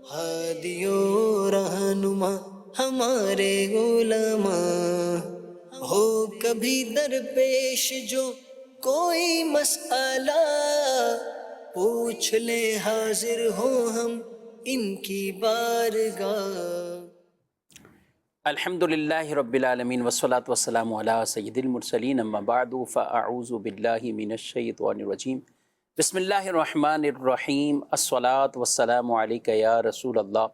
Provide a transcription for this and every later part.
ہادیو رہنما ہمارے علماء، ہو کبھی درپیش جو کوئی مسئلہ، پوچھ لے حاضر ہو ہم ان کی بارگاہ۔ الحمد للہ رب العالمین والصلاة والسلام علی سید المرسلین، اما بعد فاعوذ باللہ من الشیطان الرجیم، بسم اللہ الرحمن الرحیم، الصلاة والسلام علیک یا رسول اللہ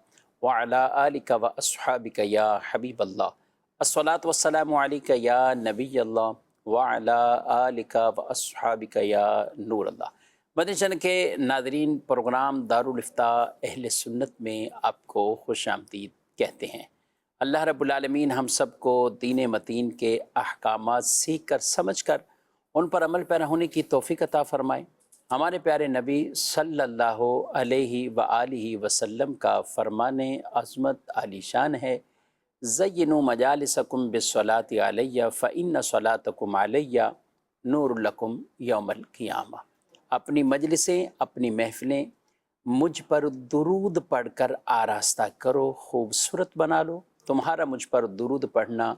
وعلی آلک واصحابک یا حبیب اللہ، الصلاة والسلام علیک یا نبی اللہ وعلی آلک واصحابک یا نور اللہ۔ مدنی چینل کے ناظرین، پروگرام دارالافتاء اہل سنت میں آپ کو خوش آمدید کہتے ہیں۔ اللہ رب العالمین ہم سب کو دین متین کے احکامات سیکھ کر سمجھ کر ان پر عمل پیرا ہونے کی توفیق عطا فرمائے۔ ہمارے پیارے نبی صلی اللہ علیہ وآلہ وسلم کا فرمان عظمت عالی شان ہے، زینوا مجالسکم بالصلاۃ علیہ فإن صلاتکم علیہ نور لکم یوم القیامہ۔ اپنی مجلسیں، اپنی محفلیں مجھ پر درود پڑھ کر آراستہ کرو، خوبصورت بنا لو۔ تمہارا مجھ پر درود پڑھنا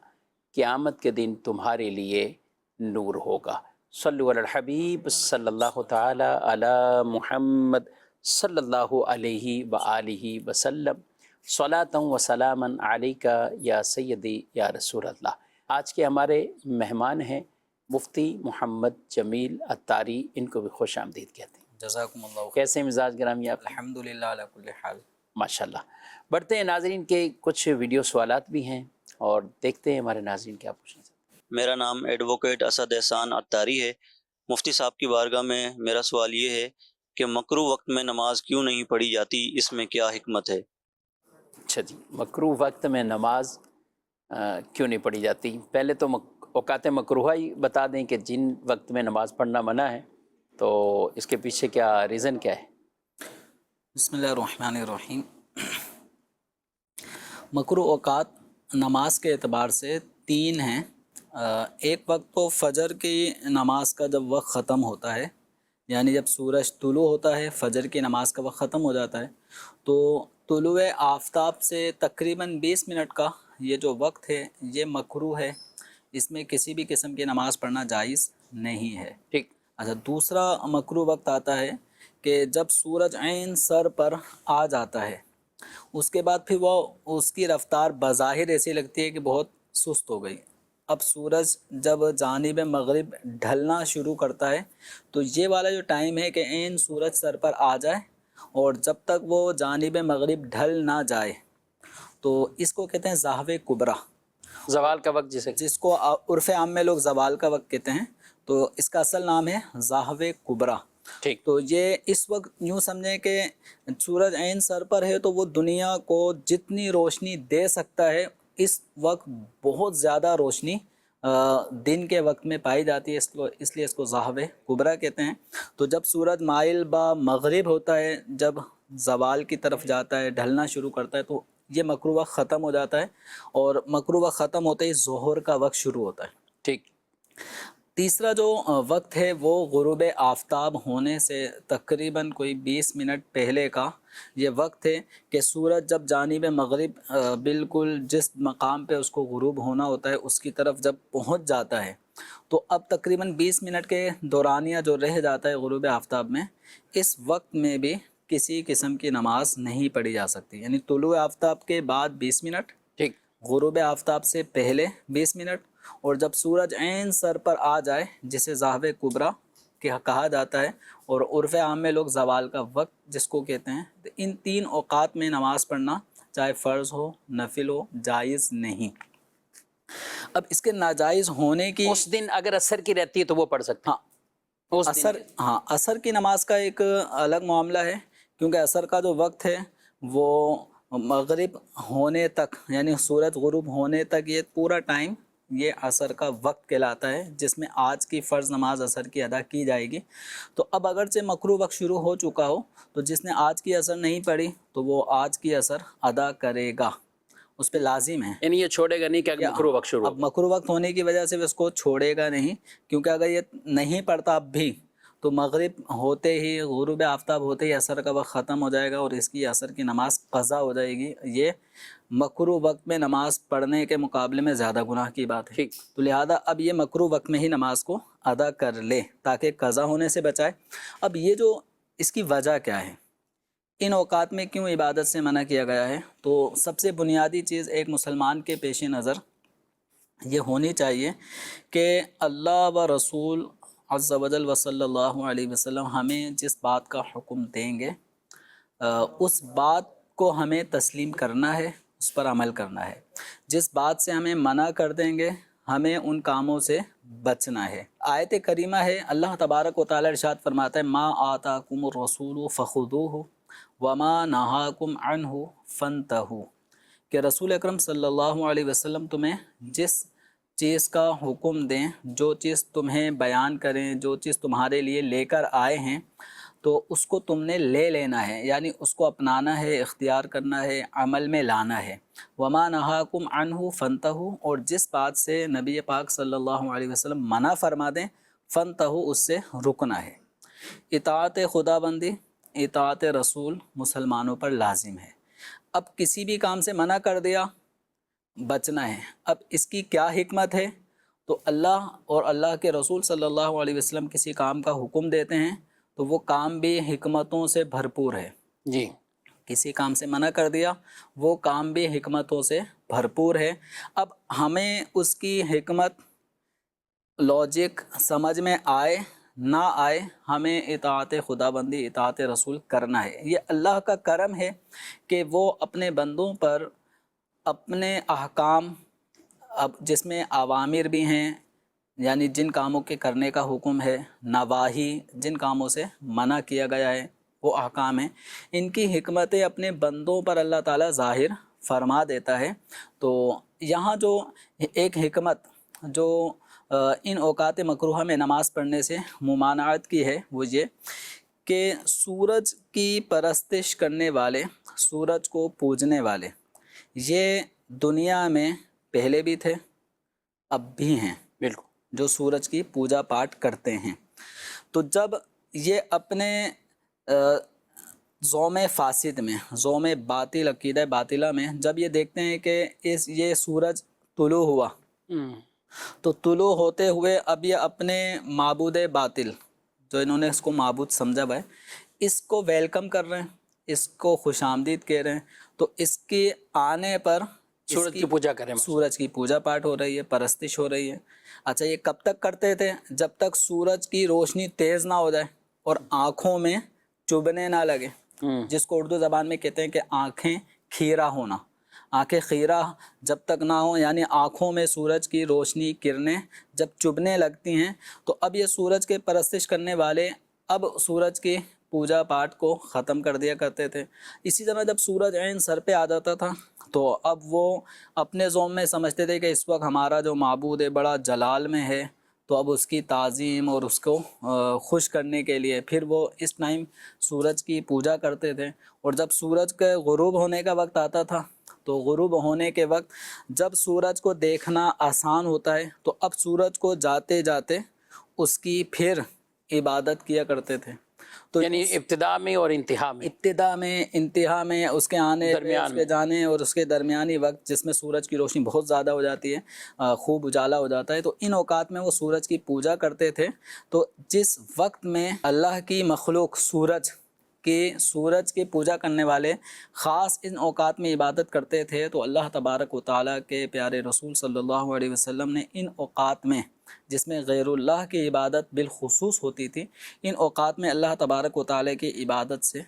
قیامت کے دن تمہارے لیے نور ہوگا۔ صلو علی الحبیب صلی اللہ تعالی علی محمد صلی اللہ علیہ وآلہ وسلم، صلاۃ و سلاما علیک یا سیدی یا رسول اللہ۔ آج کے ہمارے مہمان ہیں مفتی محمد جمیل عطاری، ان کو بھی خوش آمدید کہتے ہیں۔ جزاکم اللہ خیر۔ کیسے مزاج گرامی آپ؟ الحمدللہ علی کل حال۔ ماشاءاللہ۔ بڑھتے ہیں ناظرین کے کچھ ویڈیو سوالات بھی ہیں اور دیکھتے ہیں ہمارے ناظرین کیا پوچھنا چاہتے ہیں۔ میرا نام ایڈوکیٹ اسد احسان عطاری ہے۔ مفتی صاحب کی بارگاہ میں میرا سوال یہ ہے کہ مکروہ وقت میں نماز کیوں نہیں پڑھی جاتی، اس میں کیا حکمت ہے؟ اچھا جی، مکروہ وقت میں نماز کیوں نہیں پڑھی جاتی؟ پہلے تو اوقات مکروہہ ہی بتا دیں کہ جن وقت میں نماز پڑھنا منع ہے، تو اس کے پیچھے کیا ریزن کیا ہے؟ بسم اللہ الرحمن الرحیم۔ مکروہ اوقات نماز کے اعتبار سے 3 ہیں۔ ایک وقت تو فجر کی نماز کا جب وقت ختم ہوتا ہے، یعنی جب سورج طلوع ہوتا ہے، فجر کی نماز کا وقت ختم ہو جاتا ہے، تو طلوع آفتاب سے تقریباً 20 منٹ کا یہ جو وقت ہے یہ مکروہ ہے، اس میں کسی بھی قسم کی نماز پڑھنا جائز نہیں ہے۔ ٹھیک۔ اچھا، دوسرا مکروہ وقت آتا ہے کہ جب سورج عین سر پر آ جاتا ہے، اس کے بعد پھر وہ اس کی رفتار بظاہر ایسی لگتی ہے کہ بہت سست ہو گئی۔ اب سورج جب جانب مغرب ڈھلنا شروع کرتا ہے تو یہ والا جو ٹائم ہے کہ عین سورج سر پر آ جائے، اور جب تک وہ جانب مغرب ڈھل نہ جائے تو اس کو کہتے ہیں زہو کبریٰ، زوال کا وقت جس کو عرف عام میں لوگ زوال کا وقت کہتے ہیں، تو اس کا اصل نام ہے زہو کبریٰ۔ ٹھیک۔ تو یہ اس وقت یوں سمجھیں کہ سورج عین سر پر ہے تو وہ دنیا کو جتنی روشنی دے سکتا ہے، اس وقت بہت زیادہ روشنی دن کے وقت میں پائی جاتی ہے، اس لیے اس کو زہو کبریٰ کہتے ہیں۔ تو جب سورج مائل با مغرب ہوتا ہے، جب زوال کی طرف جاتا ہے، ڈھلنا شروع کرتا ہے، تو یہ مکروہ وقت ختم ہو جاتا ہے، اور مکروہ وقت ختم ہوتے ہی ظہر کا وقت شروع ہوتا ہے۔ ٹھیک۔ تیسرا جو وقت ہے وہ غروب آفتاب ہونے سے تقریباً کوئی 20 منٹ پہلے کا یہ وقت ہے کہ سورج جب جانب مغرب بالکل جس مقام پہ اس کو غروب ہونا ہوتا ہے اس کی طرف جب پہنچ جاتا ہے، تو اب تقریباً 20 منٹ کے دورانیہ جو رہ جاتا ہے غروب آفتاب میں، اس وقت میں بھی کسی قسم کی نماز نہیں پڑھی جا سکتی، یعنی طلوع آفتاب کے بعد 20 منٹ، ٹھیک، غروب آفتاب سے پہلے 20 منٹ، اور جب سورج عین سر پر آ جائے جسے زہو کبریٰ کہا جاتا ہے، اور عرف عام میں لوگ زوال کا وقت جس کو کہتے ہیں، تو ان 3 اوقات میں نماز پڑھنا چاہے فرض ہو نفل ہو جائز نہیں۔ اب اس کے ناجائز ہونے کی، اس دن اگر عصر کی رہتی ہے تو وہ پڑھ سکتے ہیں؟ ہاں، عصر کی نماز کا ایک الگ معاملہ ہے، کیونکہ عصر کا جو وقت ہے وہ مغرب ہونے تک، یعنی سورج غروب ہونے تک، یہ پورا ٹائم یہ عصر کا وقت کہلاتا ہے، جس میں آج کی فرض نماز عصر کی ادا کی جائے گی۔ تو اب اگرچہ مکروہ وقت شروع ہو چکا ہو تو جس نے آج کی عصر نہیں پڑھی تو وہ آج کی عصر ادا کرے گا، اس پہ لازم ہے، یعنی یہ چھوڑے گا نہیں کہ اگر مکروہ وقت شروع اب مکروہ وقت ہونے کی وجہ سے اس کو چھوڑے گا نہیں، کیونکہ اگر یہ نہیں پڑھتا اب بھی تو مغرب ہوتے ہی، غروب آفتاب ہوتے ہی عصر کا وقت ختم ہو جائے گا اور اس کی عصر کی نماز قضا ہو جائے گی۔ یہ مکروہ وقت میں نماز پڑھنے کے مقابلے میں زیادہ گناہ کی بات ہے، ٹھیک۔ تو لہذا اب یہ مکروہ وقت میں ہی نماز کو ادا کر لے تاکہ قضا ہونے سے بچائے۔ اب یہ جو اس کی وجہ کیا ہے، ان اوقات میں کیوں عبادت سے منع کیا گیا ہے، تو سب سے بنیادی چیز ایک مسلمان کے پیش نظر یہ ہونی چاہیے کہ اللہ و رسول عز و جل و صلی اللہ علیہ وسلم ہمیں جس بات کا حکم دیں گے اس بات کو ہمیں تسلیم کرنا ہے، اس پر عمل کرنا ہے۔ جس بات سے ہمیں منع کر دیں گے ہمیں ان کاموں سے بچنا ہے۔ آیت کریمہ ہے، اللہ تبارک و تعالی ارشاد فرماتا ہے ما آتاکم الرسول فخذوہ وما نہاکم عنہ فانتہوا، کہ رسول اکرم صلی اللہ علیہ وسلم تمہیں جس چیز کا حکم دیں، جو چیز تمہیں بیان کریں، جو چیز تمہارے لیے لے کر آئے ہیں تو اس کو تم نے لے لینا ہے، یعنی اس کو اپنانا ہے، اختیار کرنا ہے، عمل میں لانا ہے۔ وما نہاکم عنہ فانتہوا، اور جس بات سے نبی پاک صلی اللہ علیہ وسلم منع فرما دیں فانتہوا، اس سے رکنا ہے۔ اطاعت خدا بندی، اطاعت رسول مسلمانوں پر لازم ہے۔ اب کسی بھی کام سے منع کر دیا بچنا ہے۔ اب اس کی کیا حکمت ہے، تو اللہ اور اللہ کے رسول صلی اللہ علیہ وسلم کسی کام کا حکم دیتے ہیں تو وہ کام بھی حکمتوں سے بھرپور ہے۔ جی، کسی کام سے منع کر دیا وہ کام بھی حکمتوں سے بھرپور ہے۔ اب ہمیں اس کی حکمت لاجک سمجھ میں آئے نہ آئے، ہمیں اطاعت خدا بندی، اطاعت رسول کرنا ہے۔ یہ اللہ کا کرم ہے کہ وہ اپنے بندوں پر اپنے احکام، اب جس میں اوامر بھی ہیں یعنی جن کاموں کے کرنے کا حکم ہے، نواہی جن کاموں سے منع کیا گیا ہے وہ احکام ہیں، ان کی حکمتیں اپنے بندوں پر اللہ تعالیٰ ظاہر فرما دیتا ہے۔ تو یہاں جو ایک حکمت جو ان اوقات مکروہہ میں نماز پڑھنے سے ممانعت کی ہے وہ یہ کہ سورج کی پرستش کرنے والے، سورج کو پوجنے والے، یہ دنیا میں پہلے بھی تھے اب بھی ہیں، بالکل، جو سورج کی پوجا پاٹ کرتے ہیں۔ تو جب یہ اپنے زوم فاسد میں، زوم باطل، عقیدہ باطلہ میں جب یہ دیکھتے ہیں کہ یہ سورج طلوع ہوا تو طلوع ہوتے ہوئے اب یہ اپنے معبود باطل، جو انہوں نے اس کو معبود سمجھا ہوا ہے، اس کو ویلکم کر رہے ہیں، اس کو خوش آمدید کہہ رہے ہیں، تو اس کے آنے پر سورج کی پوجا کریں، سورج کی پوجا پاٹ ہو رہی ہے، پرستش ہو رہی ہے۔ اچھا، یہ کب تک کرتے تھے؟ جب تک سورج کی روشنی تیز نہ ہو جائے اور آنکھوں میں چبھنے نہ لگے، جس کو اردو زبان میں کہتے ہیں کہ آنکھیں خیرہ ہونا۔ آنکھیں خیرہ جب تک نہ ہوں، یعنی آنکھوں میں سورج کی روشنی کرنیں جب چبھنے لگتی ہیں، تو اب یہ سورج کے پرستش کرنے والے اب سورج کی پوجا پاٹ کو ختم کر دیا کرتے تھے۔ اسی طرح جب سورج عین سر پہ آ جاتا تھا تو اب وہ اپنے ذوم میں سمجھتے تھے کہ اس وقت ہمارا جو معبود ہے بڑا جلال میں ہے، تو اب اس کی تعظیم اور اس کو خوش کرنے کے لیے پھر وہ اس ٹائم سورج کی پوجا کرتے تھے۔ اور جب سورج کے غروب ہونے کا وقت آتا تھا تو غروب ہونے کے وقت جب سورج کو دیکھنا آسان ہوتا ہے تو اب سورج کو جاتے جاتے اس کی پھر عبادت کیا کرتے تھے۔ تو یعنی ابتدا میں اور انتہا میں، ابتدا میں، انتہا میں، اس کے آنے پہ، اس کے جانے اور اس کے درمیانی وقت جس میں سورج کی روشنی بہت زیادہ ہو جاتی ہے، خوب اجالا ہو جاتا ہے، تو ان اوقات میں وہ سورج کی پوجا کرتے تھے۔ تو جس وقت میں اللہ کی مخلوق سورج کی پوجا کرنے والے خاص ان اوقات میں عبادت کرتے تھے، تو اللہ تبارک و تعالیٰ کے پیارے رسول صلی اللہ علیہ وسلم نے ان اوقات میں جس میں غیر اللہ کی عبادت بالخصوص ہوتی تھی، ان اوقات میں اللہ تبارک و تعالیٰ کی عبادت سے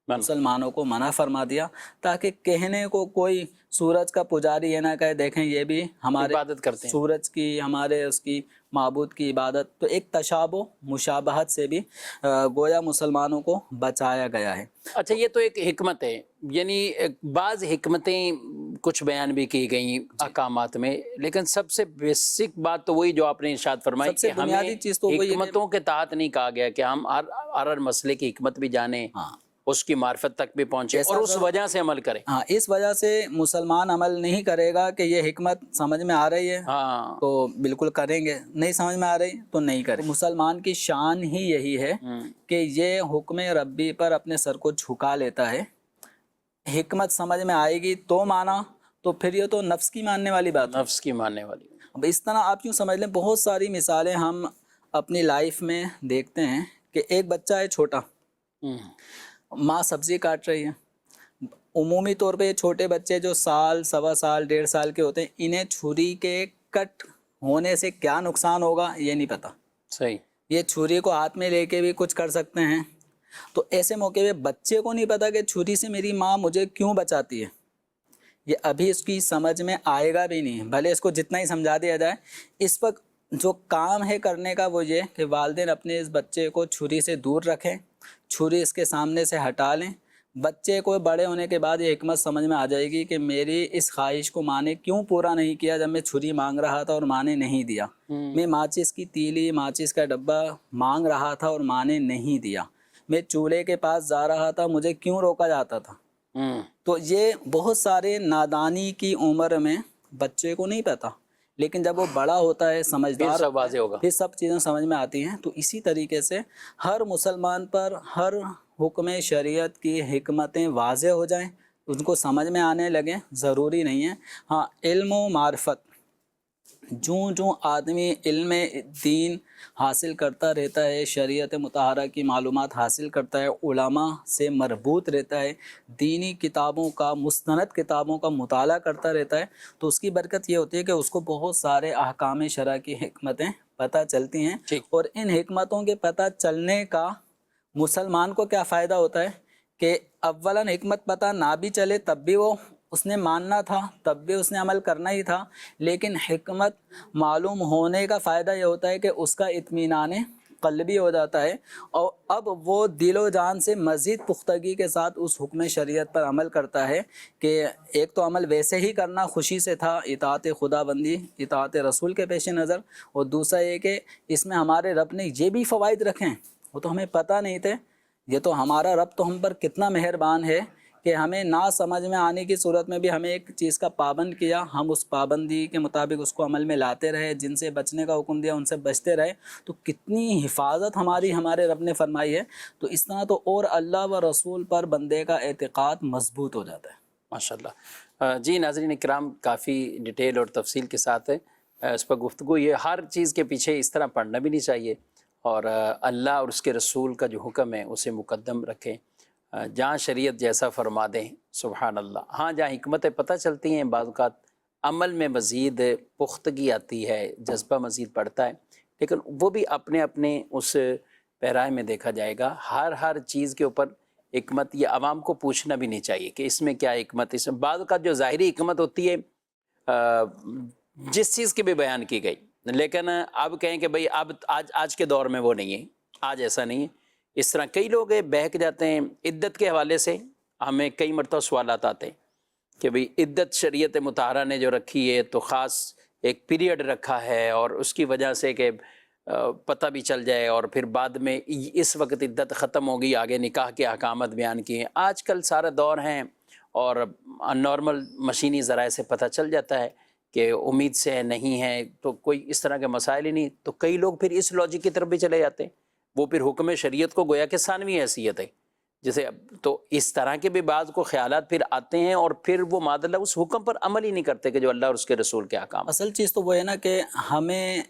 مسلمانوں کو منع فرما دیا، تاکہ کہنے کو کوئی سورج کا پجاری یہ نہ کہے دیکھیں یہ بھی ہمارے عبادت کرتے ہیں، سورج کی، ہمارے اس کی معبود کی عبادت۔ تو ایک تشابہ مشابہت سے بھی گویا مسلمانوں کو بچایا گیا ہے۔ اچھا، یہ تو ایک حکمت ہے، یعنی بعض حکمتیں کچھ بیان بھی کی گئیں احکامات میں، لیکن سب سے بیسک بات تو وہی جو آپ نے ارشاد فرمائی کہ ہمیں چیز تو وہی حکمتوں کے تحت نہیں کہا گیا کہ ہم ہر مسئلے کی حکمت بھی جانیں اس کی معرفت تک بھی پہنچے ایسا اور اس اگر- وجہ سے عمل کرے. ہاں، اس وجہ سے مسلمان عمل نہیں کرے گا کہ یہ حکمت سمجھ میں آ رہی ہے ہاں تو بالکل کریں گے، نہیں سمجھ میں آ رہی تو نہیں کریں. مسلمان کی شان ہی یہی ہے کہ یہ حکم ربی پر اپنے سر کو جھکا لیتا ہے. حکمت سمجھ میں آئے گی تو مانا، تو پھر یہ تو نفس کی ماننے والی بات ہے. نفس کی ماننے والی. اب اس طرح آپ یوں سمجھ لیں، بہت ساری مثالیں ہم اپنی لائف میں دیکھتے ہیں کہ ایک بچہ ہے چھوٹا، ماں سبزی کاٹ رہی ہے. عمومی طور پہ یہ چھوٹے بچے جو سال، سوا سال، 1.5 سال کے ہوتے ہیں، انہیں چھری کے کٹ ہونے سے کیا نقصان ہوگا یہ نہیں پتہ. صحیح. یہ چھری کو ہاتھ میں لے کے بھی کچھ کر سکتے ہیں. تو ایسے موقع پہ بچے کو نہیں پتا کہ چھری سے میری ماں مجھے کیوں بچاتی ہے. یہ ابھی اس کی سمجھ میں آئے گا بھی نہیں، بھلے اس کو جتنا ہی سمجھا دیا جائے. اس وقت جو کام ہے کرنے کا وہ یہ کہ والدین اپنے اس بچے کو چھری سے دور رکھیں، چھری اس کے سامنے سے ہٹا لیں. بچے کو بڑے ہونے کے بعد یہ حکمت سمجھ میں آ جائے گی کہ میری اس خواہش کو ماں نے کیوں پورا نہیں کیا جب میں چھری مانگ رہا تھا اور ماں نے نہیں دیا. میں ماچس کی تیلی، ماچس کا ڈبہ مانگ رہا تھا اور ماں نے نہیں دیا. میں چولہے کے پاس جا رہا تھا، مجھے کیوں روکا جاتا تھا. تو یہ بہت سارے نادانی کی عمر میں بچے کو نہیں پتا، لیکن جب وہ بڑا ہوتا ہے، سمجھدار سب واضح ہوگا، پھر سب چیزیں سمجھ میں آتی ہیں. تو اسی طریقے سے ہر مسلمان پر ہر حکم شریعت کی حکمتیں واضح ہو جائیں، ان کو سمجھ میں آنے لگیں، ضروری نہیں ہے. ہاں، علم و معرفت، جوں آدمی علم دین حاصل کرتا رہتا ہے، شریعت مطہرہ کی معلومات حاصل کرتا ہے، علماء سے مربوط رہتا ہے، دینی کتابوں کا، مستند کتابوں کا مطالعہ کرتا رہتا ہے، تو اس کی برکت یہ ہوتی ہے کہ اس کو بہت سارے احکام شرع کی حکمتیں پتہ چلتی ہیں. اور ان حکمتوں کے پتہ چلنے کا مسلمان کو کیا فائدہ ہوتا ہے کہ اولاً حکمت پتہ نہ بھی چلے تب بھی وہ اس نے ماننا تھا، تب بھی اس نے عمل کرنا ہی تھا. لیکن حکمت معلوم ہونے کا فائدہ یہ ہوتا ہے کہ اس کا اطمینان قلبی ہو جاتا ہے، اور اب وہ دل و جان سے مزید پختگی کے ساتھ اس حکم شریعت پر عمل کرتا ہے. کہ ایک تو عمل ویسے ہی کرنا خوشی سے تھا، اطاعت خدا بندی، اطاعت رسول کے پیش نظر، اور دوسرا یہ کہ اس میں ہمارے رب نے یہ بھی فوائد رکھے ہیں وہ تو ہمیں پتہ نہیں تھے. یہ تو ہمارا رب تو ہم پر کتنا مہربان ہے کہ ہمیں نہ سمجھ میں آنے کی صورت میں بھی ہمیں ایک چیز کا پابند کیا، ہم اس پابندی کے مطابق اس کو عمل میں لاتے رہے، جن سے بچنے کا حکم دیا ان سے بچتے رہے. تو کتنی حفاظت ہمارے رب نے فرمائی ہے. تو اس طرح تو اور اللہ و رسول پر بندے کا اعتقاد مضبوط ہو جاتا ہے. ماشاءاللہ. جی ناظرین اکرام، کافی ڈیٹیل اور تفصیل کے ساتھ ہے اس پر گفتگو. یہ ہر چیز کے پیچھے اس طرح پڑھنا بھی نہیں چاہیے، اور اللہ اور اس کے رسول کا جو حکم ہے اسے مقدم رکھیں. جہاں شریعت جیسا فرما دیں، سبحان اللہ. ہاں، جہاں حکمتیں پتہ چلتی ہیں، بعض اوقات عمل میں مزید پختگی آتی ہے، جذبہ مزید بڑھتا ہے، لیکن وہ بھی اپنے اپنے اس پیرائے میں دیکھا جائے گا. ہر چیز کے اوپر حکمت یہ عوام کو پوچھنا بھی نہیں چاہیے کہ اس میں کیا حکمت. اس میں بعض اوقات جو ظاہری حکمت ہوتی ہے جس چیز کی بھی بیان کی گئی، لیکن اب کہیں کہ بھئی اب آج کے دور میں وہ نہیں ہے، آج ایسا نہیں ہے. اس طرح کئی لوگ بہک جاتے ہیں. عدت کے حوالے سے ہمیں کئی مرتبہ سوالات آتے ہیں کہ بھئی عدت شریعت مطہرہ نے جو رکھی ہے تو خاص ایک پیریڈ رکھا ہے، اور اس کی وجہ سے کہ پتہ بھی چل جائے، اور پھر بعد میں اس وقت عدت ختم ہوگی، آگے نکاح کے احکامات بیان کیے ہیں. آج کل سارا دور ہیں اور نارمل مشینی ذرائع سے پتہ چل جاتا ہے کہ امید سے نہیں ہے، تو کوئی اس طرح کے مسائل ہی نہیں. تو کئی لوگ پھر اس لاجک کی طرف بھی چلے جاتے ہیں، وہ پھر حکم شریعت کو گویا کہ ثانوی حیثیت ہے جیسے. تو اس طرح کے بھی بعض کو خیالات پھر آتے ہیں، اور پھر وہ معاذ اللہ اس حکم پر عمل ہی نہیں کرتے کہ جو اللہ اور اس کے رسول کے احکام. اصل چیز تو وہ ہے نا کہ ہمیں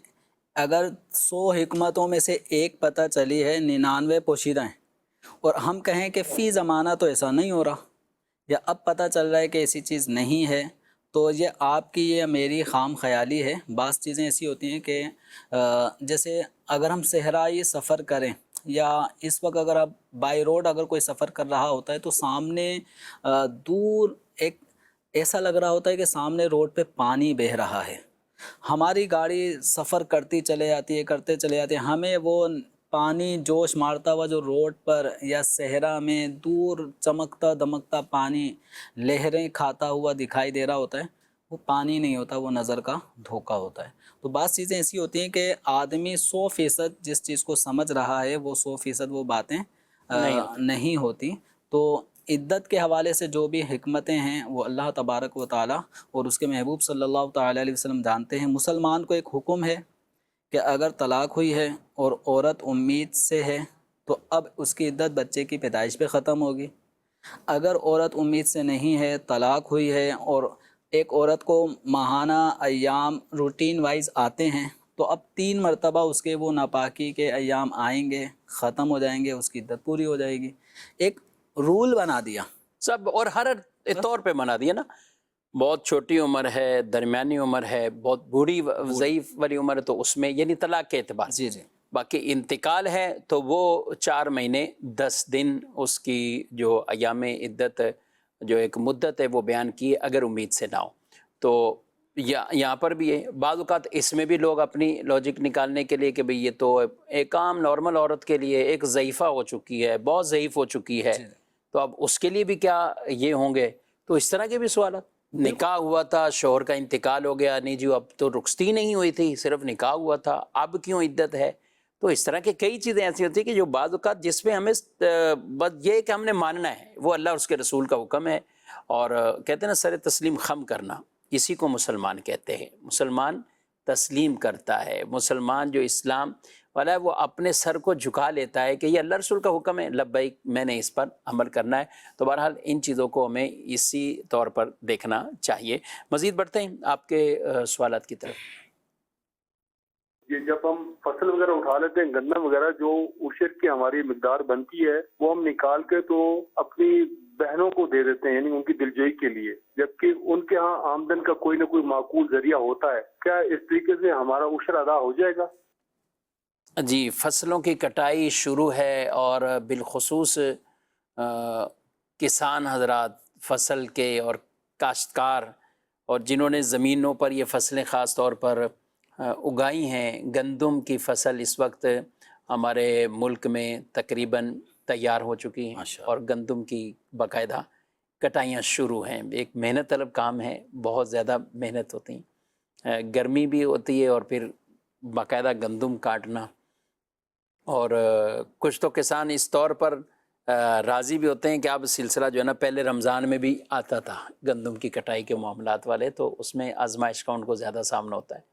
اگر 100 حکمتوں میں سے ایک پتہ چلی ہے، 99 پوشیدہ ہیں، اور ہم کہیں کہ فی زمانہ تو ایسا نہیں ہو رہا، یا اب پتہ چل رہا ہے کہ ایسی چیز نہیں ہے، تو یہ آپ کی یا میری خام خیالی ہے. بعض چیزیں ایسی ہوتی ہیں کہ جیسے اگر ہم صحرائی سفر کریں، یا اس وقت اگر آپ بائی روڈ اگر کوئی سفر کر رہا ہوتا ہے تو سامنے دور ایک ایسا لگ رہا ہوتا ہے کہ سامنے روڈ پہ پانی بہہ رہا ہے. ہماری گاڑی سفر کرتی چلے جاتی ہے، کرتے چلے جاتے ہیں، ہمیں وہ پانی جوش مارتا ہوا جو روڈ پر یا صحرا میں دور چمکتا دمکتا پانی لہریں کھاتا ہوا دکھائی دے رہا ہوتا ہے، وہ پانی نہیں ہوتا، وہ نظر کا دھوکہ ہوتا ہے. تو بعض چیزیں ایسی ہوتی ہیں کہ آدمی 100% جس چیز کو سمجھ رہا ہے وہ 100% وہ باتیں نہیں ہوتی. تو عدت کے حوالے سے جو بھی حکمتیں ہیں وہ اللہ تبارک و تعالیٰ اور اس کے محبوب صلی اللہ تعالیٰ علیہ وسلم جانتے ہیں۔ مسلمان کو ایک حکم ہے کہ اگر طلاق ہوئی ہے اور عورت امید سے ہے تو اب اس کی عدت بچے کی پیدائش پہ ختم ہوگی۔ اگر عورت امید سے نہیں ہے، طلاق ہوئی ہے اور ایک عورت کو ماہانہ ایام روٹین وائز آتے ہیں تو اب 3 مرتبہ اس کے وہ ناپاکی کے ایام آئیں گے، ختم ہو جائیں گے، اس کی عدت پوری ہو جائے گی۔ ایک رول بنا دیا سب، اور ہر طور پہ بنا دیا نا، بہت چھوٹی عمر ہے، درمیانی عمر ہے، بہت بوڑھی ضعیف والی عمر ہے تو اس میں یعنی طلاق کے اعتبار سے۔ جی باقی انتقال ہے تو وہ 4 مہینے 10 دن اس کی جو ایام عدت جو ایک مدت ہے وہ بیان کی ہے، اگر امید سے نہ ہو تو یہاں پر بھی ہے۔ بعض اوقات اس میں بھی لوگ اپنی لاجک نکالنے کے لیے کہ بھئی یہ تو ایک عام نارمل عورت کے لیے ایک ضعیفہ ہو چکی ہے، بہت ضعیف ہو چکی ہے، تو اب اس کے لیے بھی کیا یہ ہوں گے؟ تو اس طرح کے بھی سوالات۔ نکاح ہوا تھا، شوہر کا انتقال ہو گیا، نہیں جی اب تو رخصتی نہیں ہوئی تھی، صرف نکاح ہوا تھا، اب کیوں عدت ہے؟ تو اس طرح کے کئی چیزیں ایسی ہوتی ہیں کہ جو بعض اوقات جس پہ ہمیں بس یہ کہ ہم نے ماننا ہے، وہ اللہ اور اس کے رسول کا حکم ہے، اور کہتے ہیں نا سر تسلیم خم کرنا، اسی کو مسلمان کہتے ہیں۔ مسلمان تسلیم کرتا ہے، مسلمان جو اسلام والا ہے وہ اپنے سر کو جھکا لیتا ہے کہ یہ اللہ رسول کا حکم ہے، لبیک، میں نے اس پر عمل کرنا ہے۔ تو بہرحال ان چیزوں کو ہمیں اسی طور پر دیکھنا چاہیے۔ مزید بڑھتے ہیں آپ کے سوالات کی طرف۔ یہ جب ہم فصل وغیرہ اٹھا لیتے ہیں، گندم وغیرہ، جو عشر کی ہماری مقدار بنتی ہے وہ ہم نکال کے تو اپنی بہنوں کو دے دیتے ہیں، یعنی ان کی دلجوئی کے لیے، جبکہ ان کے ہاں آمدن کا کوئی نہ کوئی معقول ذریعہ ہوتا ہے۔ کیا اس طریقے سے ہمارا عشر ادا ہو جائے گا؟ جی، فصلوں کی کٹائی شروع ہے اور بالخصوص کسان حضرات، فصل کے اور کاشتکار، اور جنہوں نے زمینوں پر یہ فصلیں خاص طور پر اگائی ہیں، گندم کی فصل اس وقت ہمارے ملک میں تقریباً تیار ہو چکی ہیں اور گندم کی باقاعدہ کٹائیاں شروع ہیں۔ ایک محنت طلب کام ہے، بہت زیادہ محنت ہوتی ہیں، گرمی بھی ہوتی ہے اور پھر باقاعدہ گندم کاٹنا، اور کچھ تو کسان اس طور پر راضی بھی ہوتے ہیں کہ اب سلسلہ جو ہے نا پہلے رمضان میں بھی آتا تھا گندم کی کٹائی کے معاملات والے، تو اس میں آزمائش کا ان کو زیادہ سامنا ہوتا ہے،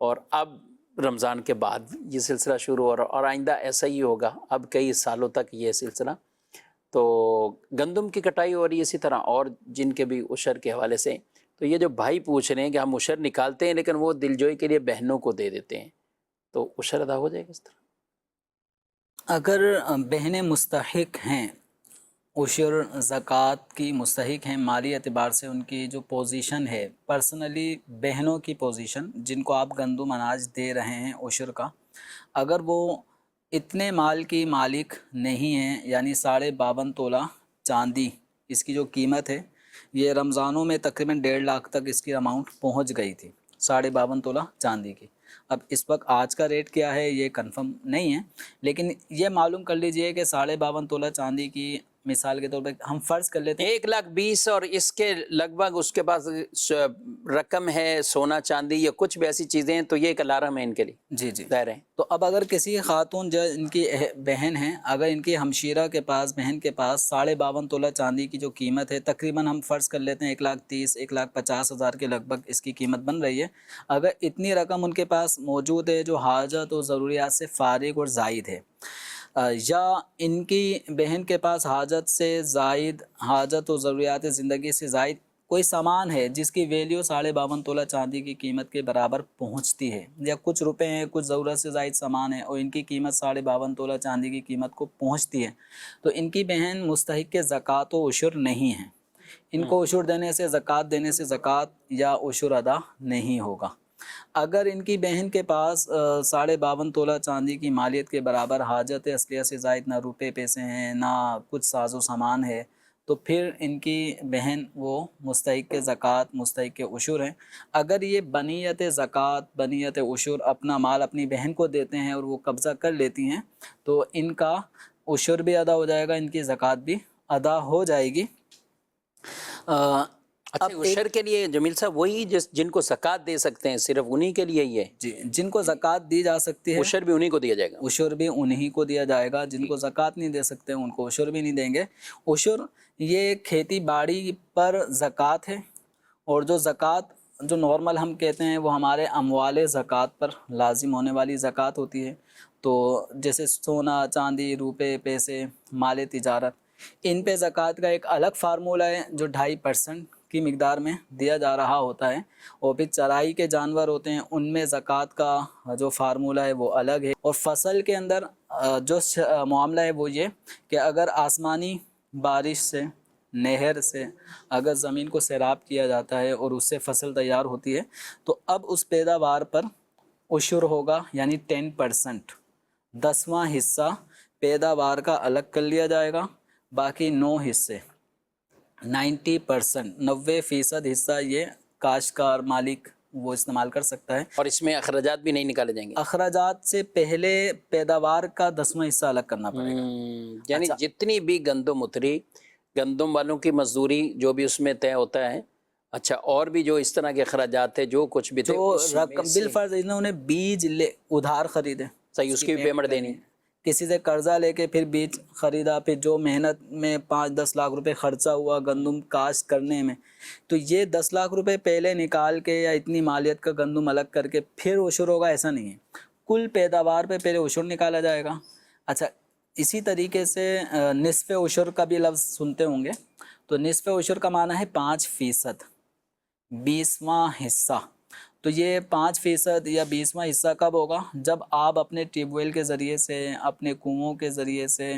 اور اب رمضان کے بعد یہ سلسلہ شروع ہو رہا اور آئندہ ایسا ہی ہوگا، اب کئی سالوں تک یہ سلسلہ۔ تو گندم کی کٹائی ہو رہی ہے، اسی طرح اور جن کے بھی عشر کے حوالے سے۔ تو یہ جو بھائی پوچھ رہے ہیں کہ ہم عشر نکالتے ہیں لیکن وہ دلجوئی کے لیے بہنوں کو دے دیتے ہیں، تو عشر ادا ہو جائے گا اس طرح؟ اگر بہنیں مستحق ہیں، عشر زکوٰۃ کی مستحق ہیں، مالی اعتبار سے ان کی جو پوزیشن ہے، پرسنلی بہنوں کی پوزیشن جن کو آپ گندم اناج دے رہے ہیں عشر کا، اگر وہ اتنے مال کی مالک نہیں ہیں، یعنی 52.5 تولہ چاندی اس کی جو قیمت ہے، یہ رمضانوں میں تقریباً 1.5 لاکھ تک اس کی اماؤنٹ پہنچ گئی تھی، 52.5 تولہ چاندی کی۔ اب اس وقت آج کا ریٹ کیا ہے یہ کنفرم نہیں ہے، لیکن یہ معلوم کر لیجئے کہ 52.5 تولہ چاندی کی مثال کے طور پہ ہم فرض کر لیتے ہیں 1,20,000، اور اس کے لگ بھگ اس کے پاس رقم ہے سونا چاندی یا کچھ بھی ایسی چیزیں ہیں، تو یہ ایک الارم ہے ان کے لیے۔ جی ظاہر ہے۔ تو اب اگر کسی خاتون جو ان کی بہن ہیں، اگر ان کی ہمشیرہ کے پاس، بہن کے پاس 52.5 تولہ چاندی کی جو قیمت ہے، تقریباً ہم فرض کر لیتے ہیں 1,30,000 1,50,000 کے لگ بھگ اس کی قیمت بن رہی ہے، اگر اتنی رقم ان کے پاس موجود ہے جو حاجت و ضروریات سے فارغ اور زائد ہے، یا ان کی بہن کے پاس حاجت سے زائد، حاجت و ضروریات زندگی سے زائد کوئی سامان ہے جس کی ویلیو 52.5 تولہ چاندی کی قیمت کے برابر پہنچتی ہے، یا کچھ روپے ہیں، کچھ ضرورت سے زائد سامان ہے اور ان کی قیمت 52.5 تولہ چاندی کی قیمت کو پہنچتی ہے، تو ان کی بہن مستحق زکوٰۃ و عشر نہیں ہے، ان کو عشر دینے سے، زکوٰۃ دینے سے زکوٰۃ یا عشر ادا نہیں ہوگا۔ اگر ان کی بہن کے پاس 52.5 تولہ چاندی کی مالیت کے برابر حاجت اصلیہ سے زائد نہ روپے پیسے ہیں، نہ کچھ ساز و سامان ہے، تو پھر ان کی بہن وہ مستحق زکوٰۃ، مستحق عشر ہیں۔ اگر یہ بنیت زکوٰۃ، بنیت عشر اپنا مال اپنی بہن کو دیتے ہیں اور وہ قبضہ کر لیتی ہیں، تو ان کا عشر بھی ادا ہو جائے گا، ان کی زکوٰۃ بھی ادا ہو جائے گی۔ اچھا عشر کے لیے جمیل صاحب وہی جن کو زکوٰۃ دے سکتے ہیں صرف انہی کے لیے ہی ہے؟ جی، جن کو زکوٰۃ دی جا سکتی ہے عشر بھی انہی کو دیا جائے گا؟ عشر بھی انہی کو دیا جائے گا. جن کو زکوٰۃ نہیں دے سکتے ان کو عشر بھی نہیں دیں گے. عشر یہ کھیتی باڑی پر زکوٰۃ ہے، اور جو زکوٰۃ جو نارمل ہم کہتے ہیں وہ ہمارے اموال زکوٰۃ پر لازم ہونے والی زکوٰۃ ہوتی ہے. تو جیسے سونا، چاندی، روپے، پیسے، مال تجارت، ان پہ زکوٰۃ کا ایک الگ فارمولہ ہے جو 2.5% کی مقدار میں دیا جا رہا ہوتا ہے. اور پھر چرائی کے جانور ہوتے ہیں ان میں زکوٰۃ کا جو فارمولہ ہے وہ الگ ہے. اور فصل کے اندر جو معاملہ ہے وہ یہ کہ اگر آسمانی بارش سے، نہر سے اگر زمین کو سیراب کیا جاتا ہے اور اس سے فصل تیار ہوتی ہے تو اب اس پیداوار پر عشر ہوگا، یعنی 10%، 10واں حصہ پیداوار کا الگ کر لیا جائے گا. باقی 9 حصے 90%، 90% حصہ یہ کاشتکار مالک وہ استعمال کر سکتا ہے. اور اس میں اخراجات بھی نہیں نکالے جائیں گے؟ اخراجات سے پہلے پیداوار کا 10واں حصہ الگ کرنا پڑے گا. یعنی جتنی بھی گندم اتری، گندم والوں کی مزدوری جو بھی اس میں طے ہوتا ہے، اچھا اور بھی جو اس طرح کے اخراجات تھے جو کچھ بھی تھے، جو رقم بالفرض انہوں نے بیج ادھار خریدے، صحیح، اس کی بھی پیمنٹ دینی. کسی سے قرضہ لے کے پھر بیج خریدا، پھر جو محنت میں 5-10 لاکھ روپے خرچہ ہوا گندم کاشت کرنے میں، تو یہ 10 لاکھ روپے پہلے نکال کے یا اتنی مالیت کا گندم الگ کر کے پھر عشر ہوگا، ایسا نہیں ہے. کل پیداوار پہ پہلے عشر نکالا جائے گا. اچھا اسی طریقے سے نصف عشر کا بھی لفظ سنتے ہوں گے. تو نصف عشر کا معنی ہے 5%، 20واں حصہ. تو یہ 5% یا 20واں حصہ کب ہوگا؟ جب آپ اپنے ٹیوب ویل کے ذریعے سے، اپنے کنووں کے ذریعے سے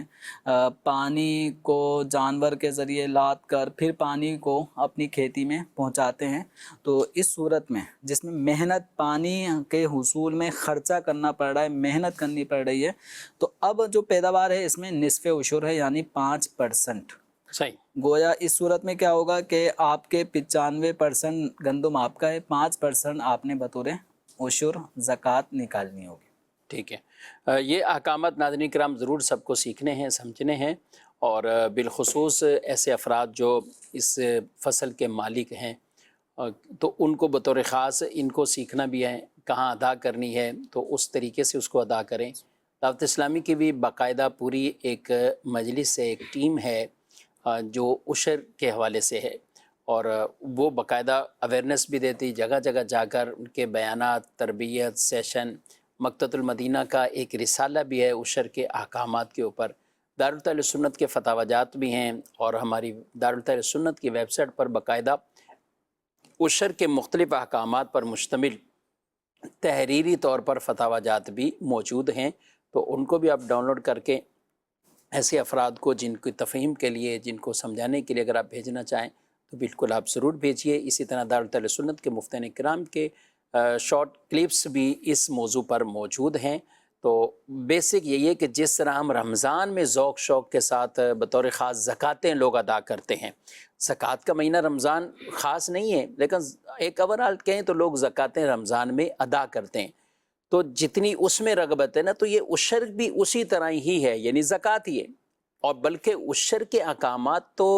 پانی کو جانور کے ذریعے لاد کر پھر پانی کو اپنی کھیتی میں پہنچاتے ہیں. تو اس صورت میں جس میں محنت پانی کے حصول میں خرچہ کرنا پڑ رہا ہے، محنت کرنی پڑ رہی ہے، تو اب جو پیداوار ہے اس میں نصف عشر ہے، یعنی 5%. صحیح. گویا اس صورت میں کیا ہوگا کہ آپ کے 95% گندم آپ کا ہے، 5% آپ نے بطور عشر زکوٰۃ نکالنی ہوگی. ٹھیک ہے. یہ احکامات ناظرین کرام ضرور سب کو سیکھنے ہیں، سمجھنے ہیں، اور بالخصوص ایسے افراد جو اس فصل کے مالک ہیں تو ان کو بطور خاص ان کو سیکھنا بھی ہے کہاں ادا کرنی ہے، تو اس طریقے سے اس کو ادا کریں. دعوت اسلامی کی بھی باقاعدہ پوری ایک مجلس ہے، ایک ٹیم ہے جو عشر کے حوالے سے ہے، اور وہ باقاعدہ اویئرنیس بھی دیتی، جگہ جگہ جا کر ان کے بیانات، تربیت، سیشن. مکتبۃ المدینہ کا ایک رسالہ بھی ہے عشر کے احکامات کے اوپر. دارالتحفیظ سنت کے فتاوی جات بھی ہیں، اور ہماری دارالتحفیظ سنت کی ویب سائٹ پر باقاعدہ عشر کے مختلف احکامات پر مشتمل تحریری طور پر فتاوی جات بھی موجود ہیں. تو ان کو بھی آپ ڈاؤن لوڈ کر کے ایسے افراد کو جن کی تفہیم کے لیے، جن کو سمجھانے کے لیے اگر آپ بھیجنا چاہیں تو بالکل آپ ضرور بھیجیے. اسی طرح دارالتحفیظ سنت کے مفتین کرام کے شارٹ کلپس بھی اس موضوع پر موجود ہیں. تو بیسک یہی ہے کہ جس طرح ہم رمضان میں ذوق شوق کے ساتھ بطور خاص زکوٰۃیں لوگ ادا کرتے ہیں، زکوٰۃ کا مہینہ رمضان خاص نہیں ہے لیکن ایک اوورآل کہیں تو لوگ زکوٰۃیں رمضان میں ادا کرتے ہیں، تو جتنی اس میں رغبت ہے نا، تو یہ عشر بھی اسی طرح ہی ہے، یعنی زکوٰۃ ہی ہے. اور بلکہ عشر کے احکامات تو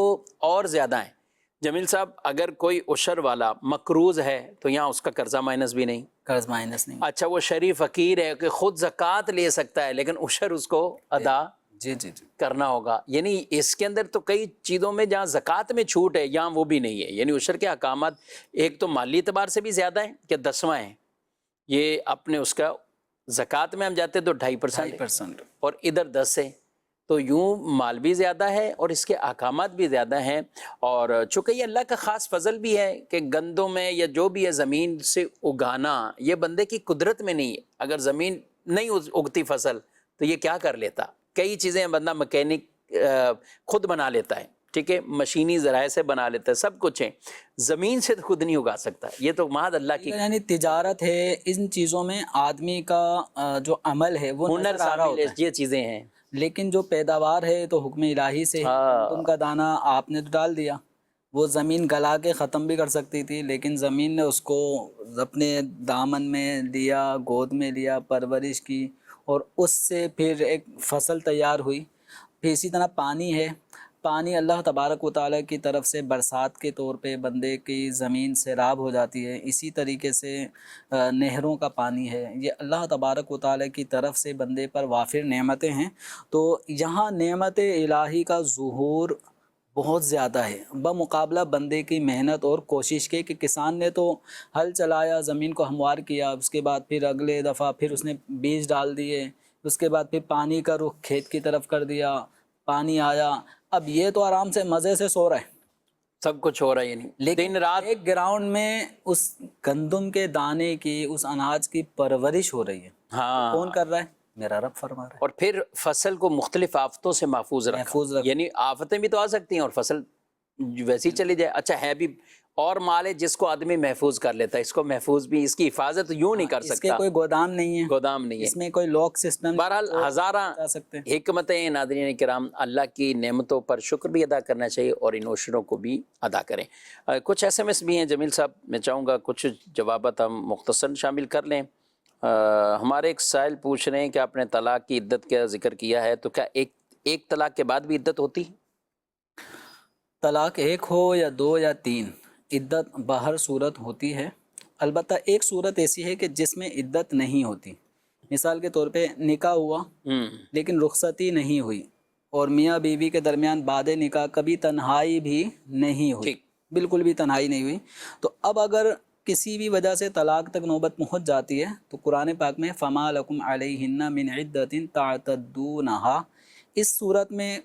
اور زیادہ ہیں. جمیل صاحب اگر کوئی عشر والا مقروض ہے تو یہاں اس کا قرضہ مائنس بھی نہیں، قرض مائنس نہیں. اچھا وہ شریف فقیر ہے کہ خود زکوٰۃ لے سکتا ہے لیکن عشر اس کو ادا جی کرنا ہوگا. یعنی اس کے اندر تو کئی چیزوں میں جہاں زکوٰۃ میں چھوٹ ہے یہاں وہ بھی نہیں ہے. یعنی عشر کے احکامات ایک تو مالی اعتبار سے بھی زیادہ ہیں کہ 10واں ہیں، یہ اپنے اس کا زکوٰۃ میں ہم جاتے تو 2.5% اور ادھر 10 ہے، تو یوں مال بھی زیادہ ہے اور اس کے احکامات بھی زیادہ ہیں. اور چونکہ یہ اللہ کا خاص فضل بھی ہے کہ گندم میں یا جو بھی ہے زمین سے اگانا یہ بندے کی قدرت میں نہیں ہے. اگر زمین نہیں اگتی فصل تو یہ کیا کر لیتا؟ کئی چیزیں بندہ مکینک خود بنا لیتا ہے، ٹھیک ہے، مشینی ذرائع سے بنا لیتا ہے، سب کچھ ہے، زمین سے خود نہیں اگا سکتا. یہ تو محض اللہ کی یعنی تجارت ہے، ان چیزوں میں آدمی کا جو عمل ہے وہ ہنر نظر آ رہا ہوتا ہے، یہ چیزیں ہیں. لیکن جو پیداوار ہے تو حکم الہی سے تم کا دانہ آپ نے تو ڈال دیا، وہ زمین گلا کے ختم بھی کر سکتی تھی لیکن زمین نے اس کو اپنے دامن میں لیا، گود میں لیا، پرورش کی، اور اس سے پھر ایک فصل تیار ہوئی. پھر اسی طرح پانی ہے، پانی اللہ تبارک و تعالیٰ کی طرف سے برسات کے طور پہ بندے کی زمین سیراب ہو جاتی ہے، اسی طریقے سے نہروں کا پانی ہے، یہ اللہ تبارک و تعالیٰ کی طرف سے بندے پر وافر نعمتیں ہیں۔ تو یہاں نعمت الہی کا ظہور بہت زیادہ ہے بمقابلہ بندے کی محنت اور کوشش کے، کہ کسان نے تو ہل چلایا، زمین کو ہموار کیا، اس کے بعد پھر اگلے دفعہ پھر اس نے بیج ڈال دیے، اس کے بعد پھر پانی کا رخ کھیت کی طرف کر دیا، پانی آیا، اب یہ تو آرام سے مزے سے سو رہا ہے، سب کچھ ہو رہا ہے، یعنی لیکن دن رات ایک گراؤنڈ میں اس گندم کے دانے کی، اس اناج کی پرورش ہو رہی ہے، ہاں، کون کر رہا ہے؟ میرا رب فرما رہا ہے۔ اور پھر فصل کو مختلف آفتوں سے محفوظ رکھا، یعنی آفتیں بھی تو آ سکتی ہیں اور فصل ویسے ہی چلی جائے۔ اچھا ہے بھی اور مال ہے جس کو آدمی محفوظ کر لیتا ہے، اس کو محفوظ بھی، اس کی حفاظت یوں نہیں کر اس کے سکتا، کوئی گودام نہیں ہے، گودام نہیں ہے۔ اس میں کوئی لاک سسٹم بہرحال ہزارہ جا سکتے ہیں۔ حکمتیں ناظرین کرام، اللہ کی نعمتوں پر شکر بھی ادا کرنا چاہیے اور ان عشروں کو بھی ادا کریں۔ کچھ ایس ایم ایس بھی ہیں جمیل صاحب، میں چاہوں گا کچھ جوابات ہم مختصر شامل کر لیں۔ ہمارے ایک سائل پوچھ رہے ہیں کہ آپ نے طلاق کی عدت کا ذکر کیا ہے، تو کیا ایک طلاق کے بعد بھی عدت ہوتی؟ طلاق ایک ہو یا دو یا تین، عدت بہر صورت ہوتی ہے۔ البتہ ایک صورت ایسی ہے کہ جس میں عدت نہیں ہوتی، مثال کے طور پہ نکاح ہوا لیکن رخصتی نہیں ہوئی، اور میاں بیوی کے درمیان بعد نکاح کبھی تنہائی بھی نہیں ہوئی، بالکل بھی تنہائی نہیں ہوئی، تو اب اگر کسی بھی وجہ سے طلاق تک نوبت پہنچ جاتی ہے تو قرآن پاک میں فَمَا لَكُمْ عَلَيْهِنَّ مِنْ عِدَّةٍ تَعْتَدُّونَهَا، اس صورت میں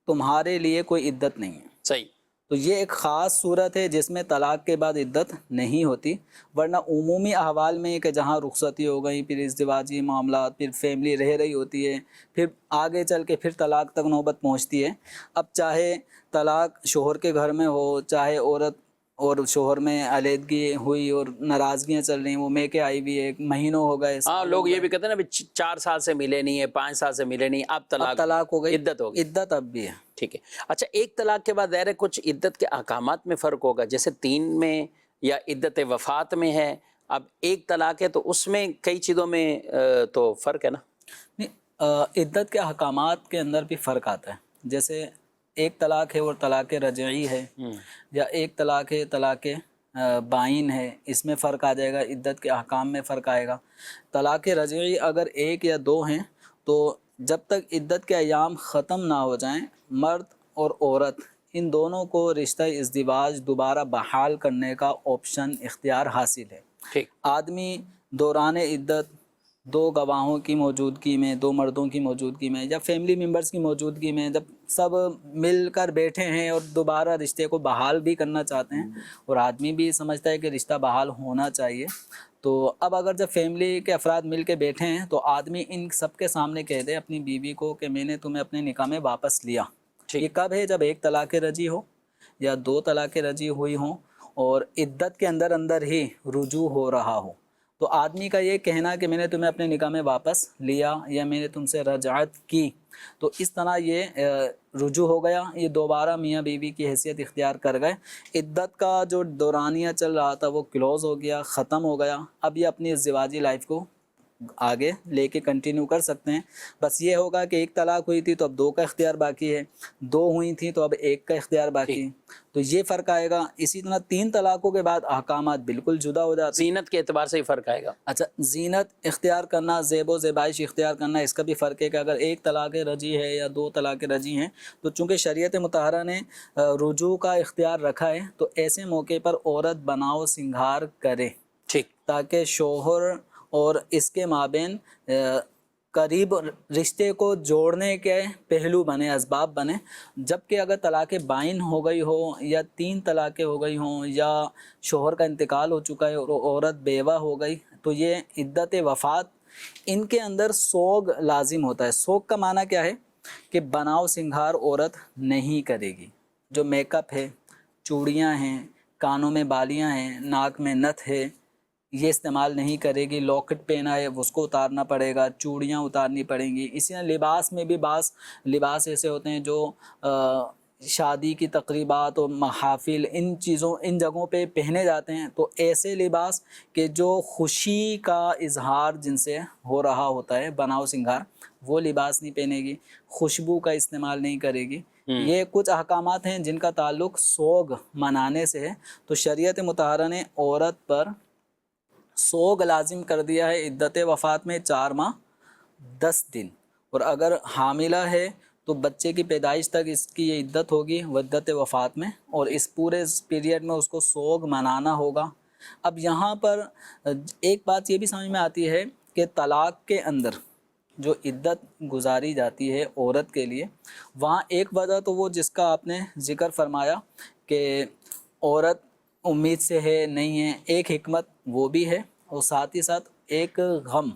تمہارے لیے کوئی عدت نہیں ہے۔ صحیح، تو یہ ایک خاص صورت ہے جس میں طلاق کے بعد عدت نہیں ہوتی، ورنہ عمومی احوال میں کہ جہاں رخصتی ہو گئی، پھر ازدواجی معاملات، پھر فیملی رہ رہی ہوتی ہے، پھر آگے چل کے پھر طلاق تک نوبت پہنچتی ہے۔ اب چاہے طلاق شوہر کے گھر میں ہو، چاہے عورت اور شوہر میں علیحدگی ہوئی اور ناراضگیاں چل رہی ہیں، وہ میکے آئی ہوئی ہے، مہینوں ہو گئے، ہاں لوگ یہ بھی کہتے ہیں نا 4 سال سے ملے نہیں ہے، 5 سال سے ملے نہیں، اب طلاق ہو گئی، عدت ہو گئی، عدت اب بھی ہے۔ ٹھیک ہے۔ اچھا ایک طلاق کے بعد ظاہر ہے کچھ عدت کے احکامات میں فرق ہوگا، جیسے 3 میں یا عدت وفات میں ہے، اب ایک طلاق ہے تو اس میں کئی چیزوں میں تو فرق ہے نا؟ عدت کے احکامات کے اندر بھی فرق آتا ہے، جیسے ایک طلاق ہے اور طلاق رجعی ہے، یا ایک طلاق ہے طلاق بائن ہے، اس میں فرق آ جائے گا، عدت کے احکام میں فرق آئے گا۔ طلاق رجعی اگر 1 یا 2 ہیں تو جب تک عدت کے ایام ختم نہ ہو جائیں، مرد اور عورت ان دونوں کو رشتہ ازدواج دوبارہ بحال کرنے کا آپشن، اختیار حاصل ہے۔ ٹھیک، آدمی دوران عدت 2 گواہوں کی موجودگی میں، 2 مردوں کی موجودگی میں یا فیملی ممبرز کی موجودگی میں، جب سب مل کر بیٹھے ہیں اور دوبارہ رشتے کو بحال بھی کرنا چاہتے ہیں، اور آدمی بھی سمجھتا ہے کہ رشتہ بحال ہونا چاہیے، تو اب اگر جب فیملی کے افراد مل کے بیٹھے ہیں تو آدمی ان سب کے سامنے کہہ دے اپنی بیوی کو کہ میں نے تمہیں اپنے نکاح میں واپس لیا۔ یہ کب ہے؟ جب 1 طلاق رجعی ہو یا 2 طلاق رجعی ہوئی ہوں اور عدت کے اندر اندر ہی رجوع ہو رہا ہو، تو آدمی کا یہ کہنا کہ میں نے تمہیں اپنے نکاح میں واپس لیا یا میں نے تم سے رجعت کی، تو اس طرح یہ رجوع ہو گیا، یہ دوبارہ میاں بیوی کی حیثیت اختیار کر گئے، عدت کا جو دورانیہ چل رہا تھا وہ کلوز ہو گیا، ختم ہو گیا، اب یہ اپنی ازدواجی لائف کو آگے لے کے کنٹینیو کر سکتے ہیں۔ بس یہ ہوگا کہ 1 طلاق ہوئی تھی تو اب 2 کا اختیار باقی ہے، 2 ہوئی تھیں تو اب 1 کا اختیار باقی ہے، تو یہ فرق آئے گا۔ اسی طرح 3 طلاقوں کے بعد احکامات بالکل جدا ہو جاتے ہیں۔ زینت کے اعتبار سے ہی فرق آئے گا۔ اچھا، زینت اختیار کرنا، زیب و زیبائش اختیار کرنا، اس کا بھی فرق ہے کہ اگر 1 طلاق رجعی ہے یا 2 طلاق رجعی ہیں، تو چونکہ شریعت مطہرہ نے رجوع کا اختیار رکھا ہے تو ایسے موقع پر عورت بناؤ سنگھار کرے، ٹھیک، تاکہ شوہر اور اس کے مابین قریب رشتے کو جوڑنے کے پہلو بنے، اسباب بنے، جبکہ اگر طلاق بائن ہو گئی ہو یا 3 طلاقیں ہو گئی ہوں یا شوہر کا انتقال ہو چکا ہے اور عورت بیوہ ہو گئی، تو یہ عدت وفات ان کے اندر سوگ لازم ہوتا ہے۔ سوگ کا معنی کیا ہے؟ کہ بناؤ سنگھار عورت نہیں کرے گی، جو میک اپ ہے، چوڑیاں ہیں، کانوں میں بالیاں ہیں، ناک میں نتھ ہے، یہ استعمال نہیں کرے گی، لاکٹ پہنا ہے اس کو اتارنا پڑے گا، چوڑیاں اتارنی پڑیں گی۔ اسی طرح لباس میں بھی بعض لباس ایسے ہوتے ہیں جو شادی کی تقریبات اور محافل، ان جگہوں پہ پہنے جاتے ہیں، تو ایسے لباس کہ جو خوشی کا اظہار جن سے ہو رہا ہوتا ہے، بناؤ سنگھار، وہ لباس نہیں پہنے گی، خوشبو کا استعمال نہیں کرے گی، یہ کچھ احکامات ہیں جن کا تعلق سوگ منانے سے ہے. تو شریعت مطہرہ نے عورت پر سوگ لازم کر دیا ہے عدت وفات میں 4 ماہ 10 دن، اور اگر حاملہ ہے تو بچے کی پیدائش تک اس کی یہ عدت ہوگی وہ عدت وفات میں، اور اس پورے پیریڈ میں اس کو سوگ منانا ہوگا. اب یہاں پر ایک بات یہ بھی سمجھ میں آتی ہے کہ طلاق کے اندر جو عدت گزاری جاتی ہے عورت کے لیے، وہاں ایک وجہ تو وہ جس کا آپ نے ذکر فرمایا کہ عورت امید سے ہے نہیں ہے، ایک حکمت وہ بھی ہے، اور ساتھ ہی ساتھ ایک غم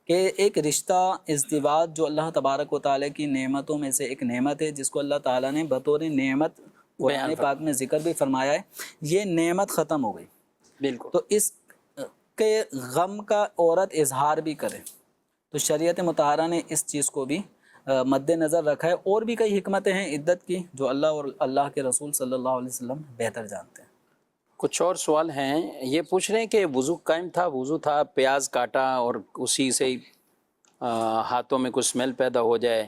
کہ ایک رشتہ ازدواج جو اللہ تبارک و تعالیٰ کی نعمتوں میں سے ایک نعمت ہے، جس کو اللہ تعالیٰ نے بطور نعمت قرآن پاک میں ذکر بھی فرمایا ہے، یہ نعمت ختم ہو گئی. بالکل. تو اس کے غم کا عورت اظہار بھی کرے، تو شریعت مطہرہ نے اس چیز کو بھی مد نظر رکھا ہے. اور بھی کئی حکمتیں ہیں عدت کی جو اللہ اور اللہ کے رسول صلی اللہ علیہ وسلم بہتر جانتے ہیں. کچھ اور سوال ہیں، یہ پوچھ رہے ہیں کہ وضو قائم تھا، وضو تھا، پیاز کاٹا اور اسی سے ہی ہاتھوں میں کچھ اسمیل پیدا ہو جائے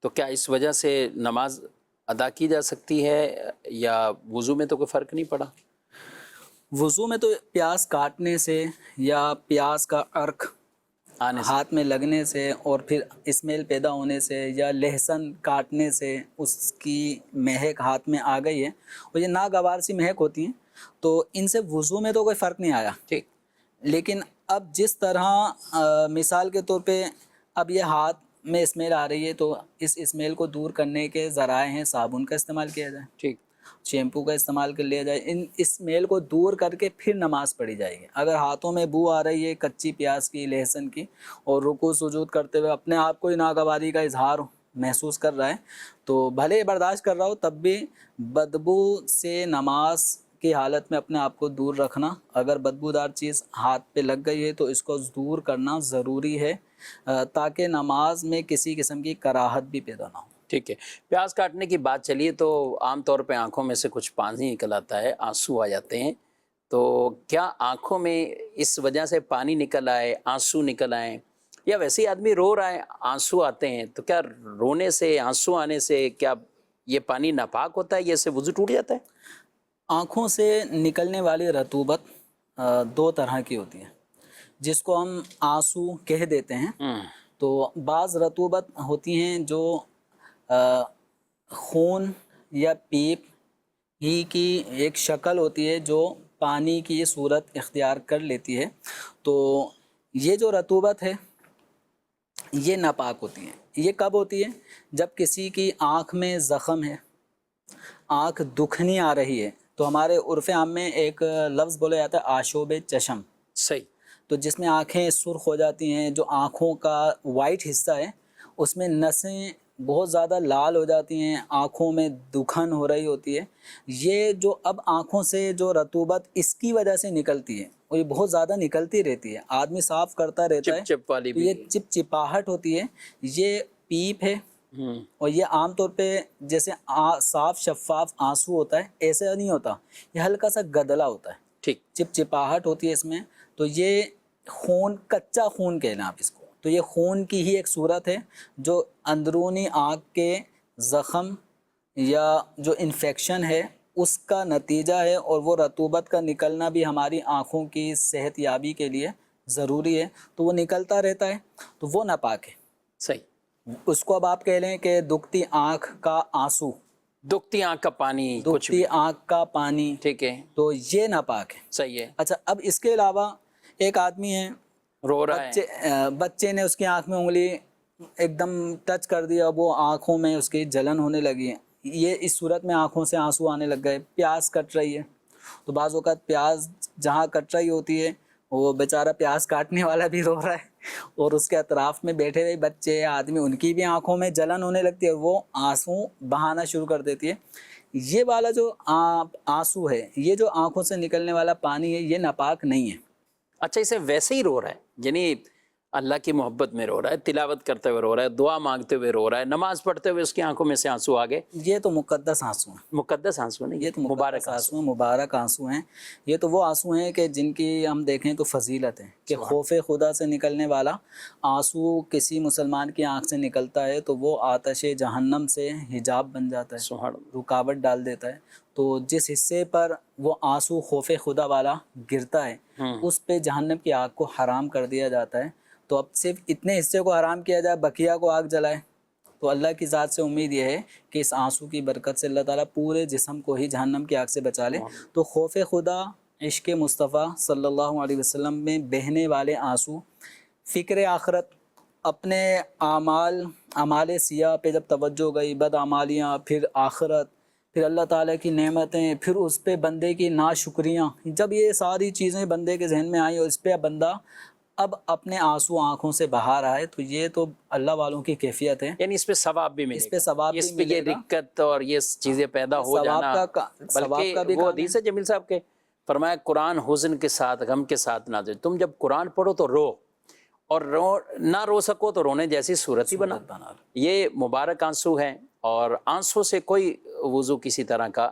تو کیا اس وجہ سے نماز ادا کی جا سکتی ہے یا وضو میں تو کوئی فرق نہیں پڑا؟ وضو میں تو پیاز کاٹنے سے یا پیاز کا عرق ہاتھ میں لگنے سے اور پھر اسمیل پیدا ہونے سے یا لہسن کاٹنے سے اس کی مہک ہاتھ میں آ گئی ہے، اور یہ ناگوار سی مہک ہوتی ہیں، تو ان سے وضو میں تو کوئی فرق نہیں آیا. ٹھیک. لیکن اب جس طرح مثال کے طور پہ اب یہ ہاتھ میں اسمیل آ رہی ہے تو اس اسمیل کو دور کرنے کے ذرائع ہیں، صابن کا استعمال کیا جائے، ٹھیک، شیمپو کا استعمال کر لیا جائے، ان اسمیل کو دور کر کے پھر نماز پڑھی جائے گی. اگر ہاتھوں میں بو آ رہی ہے کچی پیاز کی، لہسن کی، اور رکوع سجود کرتے ہوئے اپنے آپ کو ہی ناگواری کا اظہار محسوس کر رہا ہے تو بھلے برداشت کر رہا ہو، تب بھی بدبو سے نماز کی حالت میں اپنے آپ کو دور رکھنا. اگر بدبودار چیز ہاتھ پہ لگ گئی ہے تو اس کو دور کرنا ضروری ہے تاکہ نماز میں کسی قسم کی کراہت بھی پیدا نہ ہو. ٹھیک ہے. پیاز کاٹنے کی بات چلیے تو عام طور پہ آنکھوں میں سے کچھ پانی نکل آتا ہے، آنسو آ جاتے ہیں، تو کیا آنکھوں میں اس وجہ سے پانی نکل آئے، آنسو نکل آئیں، یا ویسے ہی آدمی رو رہا ہے آنسو آتے ہیں، تو کیا رونے سے، آنسو آنے سے کیا یہ پانی ناپاک ہوتا ہے یا اس سے وضو ٹوٹ جاتا ہے؟ آنکھوں سے نکلنے والی رطوبت 2 طرح کی ہوتی ہے، جس کو ہم آنسو کہہ دیتے ہیں. تو بعض رطوبت ہوتی ہیں جو خون یا پیپ ہی کی ایک شکل ہوتی ہے جو پانی کی یہ صورت اختیار کر لیتی ہے. تو یہ جو رطوبت ہے یہ ناپاک ہوتی ہے. یہ کب ہوتی ہے؟ جب کسی کی آنکھ میں زخم ہے، آنکھ دکھنی آ رہی ہے، تو ہمارے عرف عام میں ایک لفظ بولا جاتا ہے آشوب چشم. صحیح. تو جس میں آنکھیں سرخ ہو جاتی ہیں، جو آنکھوں کا وائٹ حصہ ہے اس میں نسیں بہت زیادہ لال ہو جاتی ہیں، آنکھوں میں دکھن ہو رہی ہوتی ہے. یہ جو اب آنکھوں سے جو رطوبت اس کی وجہ سے نکلتی ہے اور یہ بہت زیادہ نکلتی رہتی ہے، آدمی صاف کرتا رہتا ہے، چپ والی تو بھی. یہ چپچپاہٹ ہوتی ہے، یہ پیپ ہے. اور یہ عام طور پہ جیسے صاف شفاف آنسو ہوتا ہے ایسا نہیں ہوتا، یہ ہلکا سا گدلا ہوتا ہے، ٹھیک، چپچپاہٹ ہوتی ہے اس میں. تو یہ خون، کچا خون کہنا آپ اس کو، تو یہ خون کی ہی ایک صورت ہے جو اندرونی آنکھ کے زخم یا جو انفیکشن ہے اس کا نتیجہ ہے، اور وہ رطوبت کا نکلنا بھی ہماری آنکھوں کی صحت یابی کے لیے ضروری ہے. تو وہ نکلتا رہتا ہے تو وہ ناپاک ہے. صحیح. اس کو اب آپ کہہ لیں کہ دکھتی آنکھ کا آنسو، دکھتی آنکھ کا پانی، کچھ بھی. دکھتی آنکھ کا پانی، ٹھیک ہے، تو یہ ناپاک ہے. صحیح ہے. اچھا، اب اس کے علاوہ ایک آدمی ہے، رو رہا ہے، بچے نے اس کی آنکھ میں انگلی ایک دم ٹچ کر دیا، وہ آنکھوں میں اس کی جلن ہونے لگی ہے، یہ اس صورت میں آنکھوں سے آنسو آنے لگ گئے. پیاز کٹ رہی ہے، تو بعض اوقات پیاز جہاں کٹ رہی ہوتی ہے وہ بیچارہ پیاز کاٹنے والا بھی رو رہا ہے، اور اس کے اطراف میں بیٹھے ہوئے بچے، آدمی، ان کی بھی آنکھوں میں جلن ہونے لگتی ہے، وہ آنسو بہانا شروع کر دیتی ہے. یہ والا جو آنسو ہے، یہ جو آنکھوں سے نکلنے والا پانی ہے، یہ ناپاک نہیں ہے. اچھا، اسے ویسے ہی رو رہا ہے، یعنی اللہ کی محبت میں رو رہا ہے، تلاوت کرتے ہوئے رو رہا ہے، دعا مانگتے ہوئے رو رہا ہے، نماز پڑھتے ہوئے اس کی آنکھوں میں سے آنسو آ گئے، یہ تو مقدس آنسو ہیں، مقدس آنسو نہیں، یہ تو مبارک آنسو ہیں، مبارک آنسو ہیں. یہ تو وہ آنسو ہیں کہ جن کی ہم دیکھیں تو فضیلت ہے کہ خوف خدا سے نکلنے والا آنسو کسی مسلمان کی آنکھ سے نکلتا ہے تو وہ آتش جہنم سے حجاب بن جاتا ہے، سبحان اللہ. رکاوٹ ڈال دیتا ہے. تو جس حصے پر وہ آنسو خوف خدا والا گرتا ہے اس پہ جہنم کی آگ کو حرام کر دیا جاتا ہے. تو اب صرف اتنے حصے کو حرام کیا جائے، بقیہ کو آگ جلائے. تو اللہ کی ذات سے امید یہ ہے کہ اس آنسو کی برکت سے اللہ تعالیٰ پورے جسم کو ہی جہنم کی آگ سے بچا لے. تو خوف خدا، عشق مصطفیٰ صلی اللہ علیہ وسلم میں بہنے والے آنسو، فکر آخرت، اپنے اعمال سیاہ پہ جب توجہ گئی، بدعمالیاں، پھر آخرت، پھر اللہ تعالیٰ کی نعمتیں، پھر اس پہ بندے کی ناشکریاں، جب یہ ساری چیزیں بندے کے ذہن میں آئیں اور اس پہ بندہ اب اپنے آنسو آنکھوں سے بہا رہا ہے، تو یہ تو اللہ والوں کی کیفیت ہے. یعنی اس پہ ثواب بھی ملے اس پہ ثواب بھی اس پہ یہ ملے گا. رکت اور یہ چیزیں پیدا ہو جانا، ثواب کا بھی وہ کام حدیث ہے جمیل صاحب کے، فرمایا قرآن حزن کے ساتھ، غم کے ساتھ نازل. تم جب قرآن پڑھو تو رو، اور نہ رو سکو تو رونے جیسی صورت ہی بنا. یہ مبارک آنسو ہیں، اور آنسو سے کوئی وضو کسی طرح کا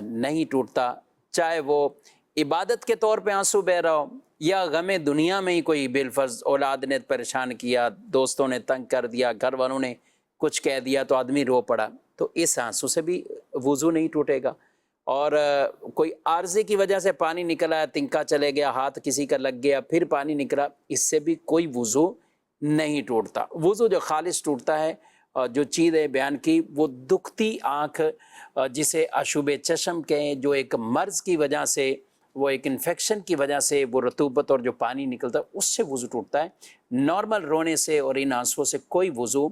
نہیں ٹوٹتا، چاہے وہ عبادت کے طور پہ آنسو بہ رہا ہو یا غم دنیا میں ہی کوئی بالفرض اولاد نے پریشان کیا، دوستوں نے تنگ کر دیا، گھر والوں نے کچھ کہہ دیا تو آدمی رو پڑا، تو اس آنسو سے بھی وضو نہیں ٹوٹے گا. اور کوئی عارضے کی وجہ سے پانی نکلا ہے، تنکا چلے گیا، ہاتھ کسی کا لگ گیا، پھر پانی نکلا، اس سے بھی کوئی وضو نہیں ٹوٹتا. وضو جو خالص ٹوٹتا ہے، جو چیزیں بیان کی، وہ دکھتی آنکھ جسے آشوب چشم کہیں، جو ایک مرض کی وجہ سے، وہ ایک انفیکشن کی وجہ سے وہ رطوبت اور جو پانی نکلتا ہے اس سے وضو ٹوٹتا ہے. نارمل رونے سے اور ان آنسوؤں سے کوئی وضو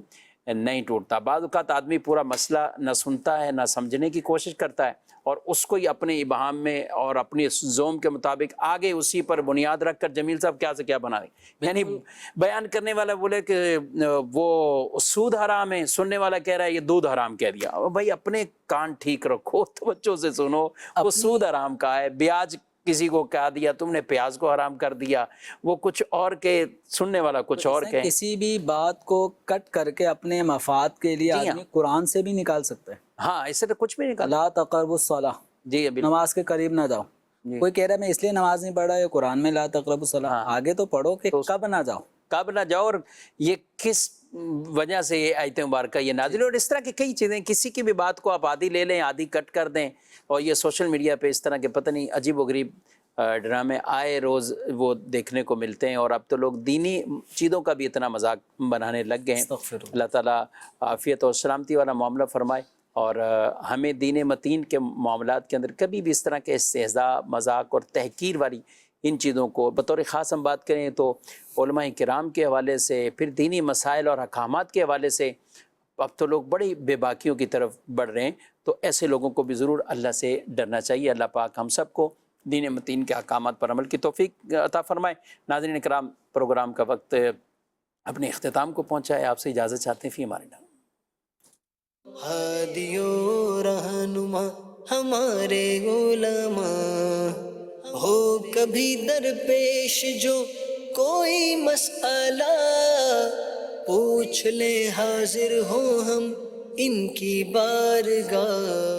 نہیں ٹوٹتا. بعض اوقات آدمی پورا مسئلہ نہ سنتا ہے، نہ سمجھنے کی کوشش کرتا ہے، اور اس کو ہی اپنے ابہام میں اور اپنی زوم کے مطابق آگے اسی پر بنیاد رکھ کر جمیل صاحب کیا سے کیا بنا دیں. یعنی بیان کرنے والا بولے کہ وہ سود حرام ہے، سننے والا کہہ رہا ہے یہ دودھ حرام کہہ دیا. بھائی اپنے کان ٹھیک رکھو، توجہ سے سنو. وہ سود حرام کا ہے، بیاج کسی کو کہہ دیا تم نے پیاز کو حرام کر دیا، وہ کچھ اور کہ سننے والا کچھ اور کہ. کسی بھی بات کو کٹ کر کے اپنے مفاد کے لیے آدمی قرآن سے بھی نکال سکتا ہے. ہاں، اس سے تو کچھ بھی نہیں نکال. لا تقربوا الصلاۃ، جی ابھی نماز کے قریب نہ جاؤ. کوئی کہہ رہا ہے میں اس لیے نماز نہیں پڑھ رہا ہے، قرآن میں لا تقربوا الصلاۃ، آگے تو پڑھو کہ کب نہ جاؤ، کب نہ جاؤ، اور یہ کس وجہ سے یہ آیت مبارکہ یہ نازل. اور اس طرح کی کئی چیزیں، کسی کی بھی بات کو آپ آدھی لے لیں، آدھی کٹ کر دیں. اور یہ سوشل میڈیا پہ اس طرح کے پتہ نہیں عجیب و غریب ڈرامے آئے روز وہ دیکھنے کو ملتے ہیں. اور اب تو لوگ دینی چیزوں کا بھی اتنا مذاق بنانے لگ گئے ہیں. اللہ تعالیٰ عافیت اور سلامتی والا معاملہ فرمائے، اور ہمیں دین متین کے معاملات کے اندر کبھی بھی اس طرح کے استہزاء، مذاق اور تحقیر والی ان چیزوں کو، بطور خاص ہم بات کریں تو علماء کرام کے حوالے سے، پھر دینی مسائل اور احکامات کے حوالے سے اب تو لوگ بڑی بے باکیوں کی طرف بڑھ رہے ہیں. تو ایسے لوگوں کو بھی ضرور اللہ سے ڈرنا چاہیے. اللہ پاک ہم سب کو دین متین کے احکامات پر عمل کی توفیق عطا فرمائے. ناظرین اکرام، پروگرام کا وقت اپنے اختتام کو پہنچا ہے. آپ سے اجازت چاہتے ہیں فی امان اللہ. ہادی و رہنما ہمارے علماء، ہو کبھی درپیش جو کوئی مسئلہ، پوچھ لے حاضر ہو ہم ان کی بارگاہ.